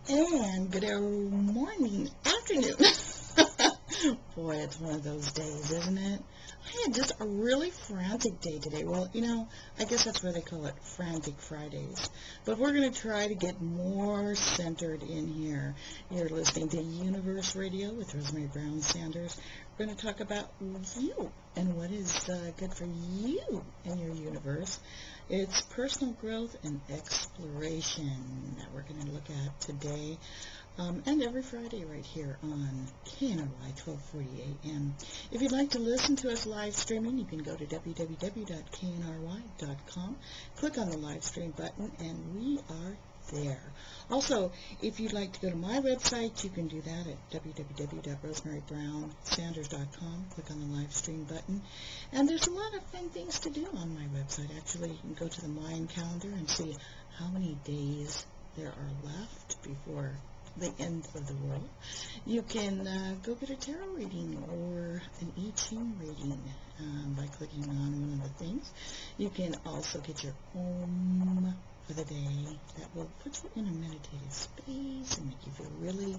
And good morning, afternoon. Boy, it's one of those days, isn't it? I had just a really frantic day today. Well, I guess that's why they call it Frantic Fridays. But we're going to try to get more centered in here. You're listening to Universe Radio with Rosemary Brown Sanders. We're going to talk about you and what is good for you in your universe. It's personal growth and exploration that we're going to look at today. And every Friday right here on KNRY 1240 AM. If you'd like to listen to us live streaming, you can go to www.knry.com, click on the live stream button, and we are there. Also, if you'd like to go to my website, you can do that at www.rosemarybrown.sanders.com, click on the live stream button. And there's a lot of fun things to do on my website. Actually, you can go to the Mayan calendar and see how many days there are left before the end of the world. You can go get a tarot reading or an I Ching reading by clicking on one of the things. You can also get your Om for the day that will put you in a meditative space and make you feel really,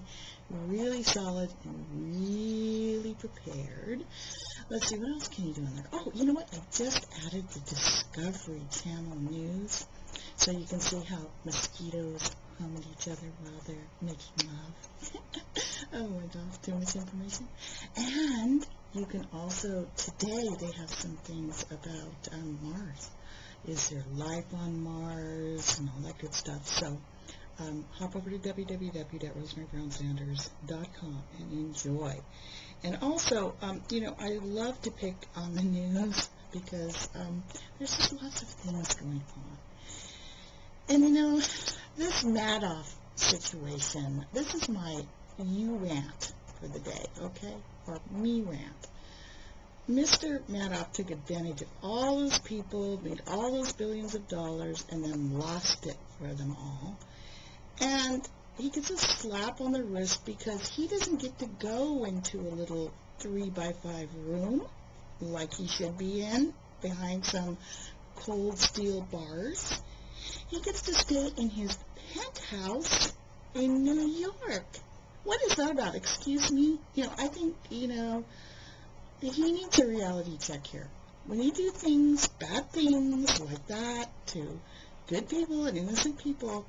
really solid and really prepared. Let's see, what else can you do on there? Oh, you know what? I just added the Discovery Channel news so you can see how mosquitoes hum at each other while they're making love. Oh my gosh, too much information. And you can also, today they have some things about Mars. Is there life on Mars and all that good stuff. So hop over to www.rosemarybrown.sanders.com and enjoy. And also, I love to pick on the news because there's just lots of things going on. And this Madoff situation, this is my you rant for the day, okay? Or me rant. Mr. Madoff took advantage of all those people, made all those billions of dollars, and then lost it for them all. And he gets a slap on the wrist because he doesn't get to go into a little 3x5 room like he should be in, behind some cold steel bars. He gets to stay in his penthouse in New York. What is that about? Excuse me? I think, he needs a reality check here. When you do things, bad things like that to good people and innocent people,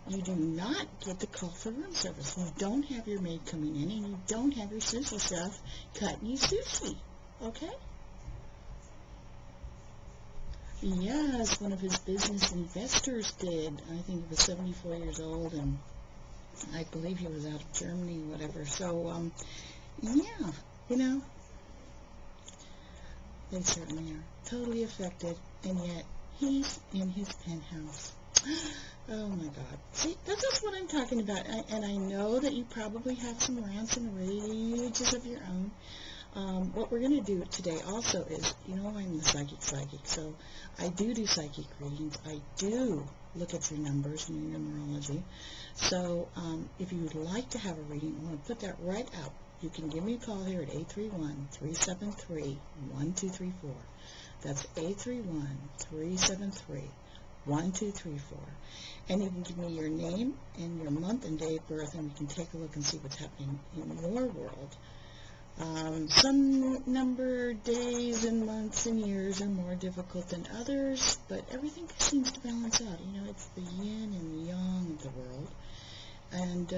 you do not get to call for room service. You don't have your maid coming in, and you don't have your sushi chef cutting you sushi. Okay? Yes, one of his business investors did. I think he was 74 years old, and I believe he was out of Germany, whatever. So, yeah, they certainly are totally affected, and yet he's in his penthouse. Oh, my God. See, this is what I'm talking about, and I know that you probably have some rants and rages of your own. What we're going to do today also is, I'm the psychic, so I do psychic readings. I do look at your numbers and your numerology. So if you would like to have a reading, I want to put that right out. You can give me a call here at 831-373-1234. That's 831-373-1234. And you can give me your name and your month and day of birth, and we can take a look and see what's happening in your world. Some number days and months and years are more difficult than others, but everything seems to balance out. It's the yin and the yang of the world. And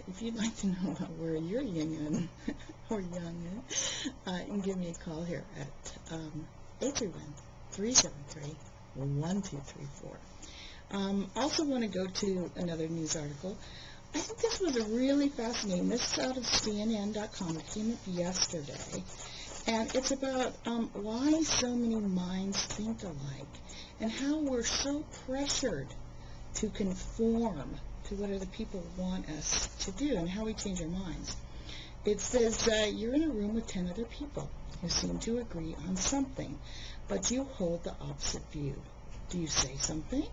if you'd like to know about where you're yin or yang in, you can give me a call here at 831-373-1234. Also want to go to another news article. I think this was a really fascinating. This is out of CNN.com. It came up yesterday. And it's about why so many minds think alike and how we're so pressured to conform to what other people want us to do and how we change our minds. It says you're in a room with 10 other people who seem to agree on something, but you hold the opposite view. Do you say something,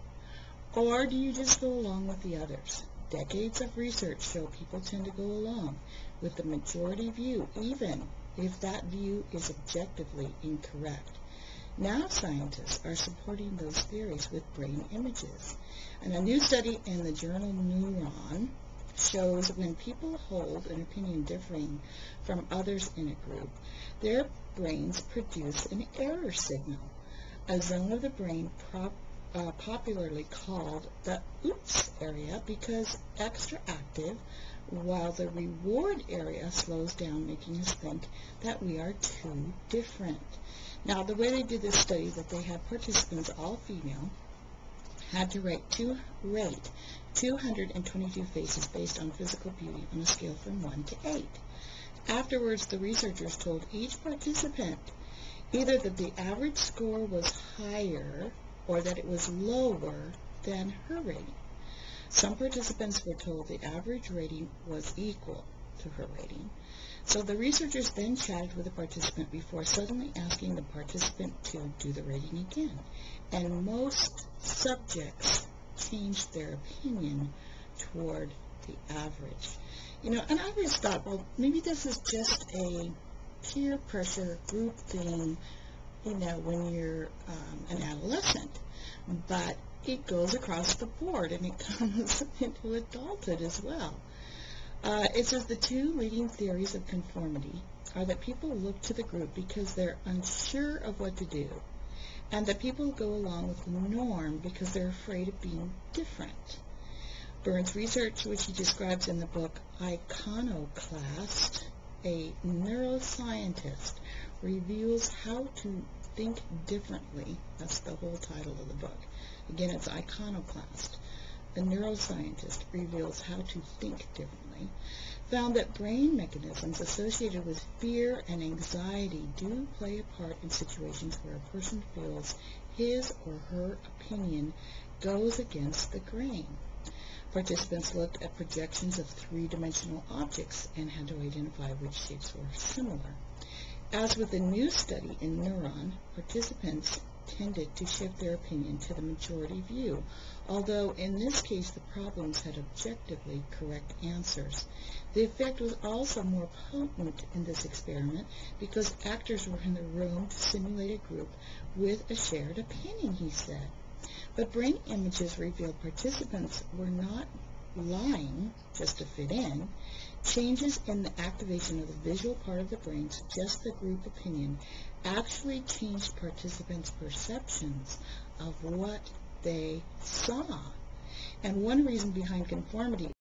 or do you just go along with the others? Decades of research show people tend to go along with the majority view, even if that view is objectively incorrect. Now scientists are supporting those theories with brain images. And a new study in the journal Neuron shows when people hold an opinion differing from others in a group, their brains produce an error signal, a zone of the brain popularly called the oops area because extra active, while the reward area slows down, making us think that we are too different. Now, the way they did this study is that they had participants, all female, had to rate 222 faces based on physical beauty on a scale from 1 to 8. Afterwards, the researchers told each participant either that the average score was higher or that it was lower than her rating. Some participants were told the average rating was equal to her rating. So the researchers then chatted with the participant before suddenly asking the participant to do the rating again. And most subjects changed their opinion toward the average. And I always thought, well, maybe this is just a peer pressure group thing, when you're an adolescent. But it goes across the board, and it comes into adulthood as well. It says the two leading theories of conformity are that people look to the group because they're unsure of what to do, and that people go along with the norm because they're afraid of being different. Burns' research, which he describes in the book Iconoclast, a neuroscientist, reveals how to think differently. That's the whole title of the book. Again, it's Iconoclast. A neuroscientist reveals how to think differently, found that brain mechanisms associated with fear and anxiety do play a part in situations where a person feels his or her opinion goes against the grain. Participants looked at projections of three-dimensional objects and had to identify which shapes were similar. As with the new study in Neuron, participants tended to shift their opinion to the majority view, although in this case the problems had objectively correct answers. The effect was also more potent in this experiment because actors were in the room to simulate a group with a shared opinion, he said. But brain images revealed participants were not lying just to fit in. Changes in the activation of the visual part of the brain suggest the group opinion actually changed participants' perceptions of what they saw. And one reason behind conformity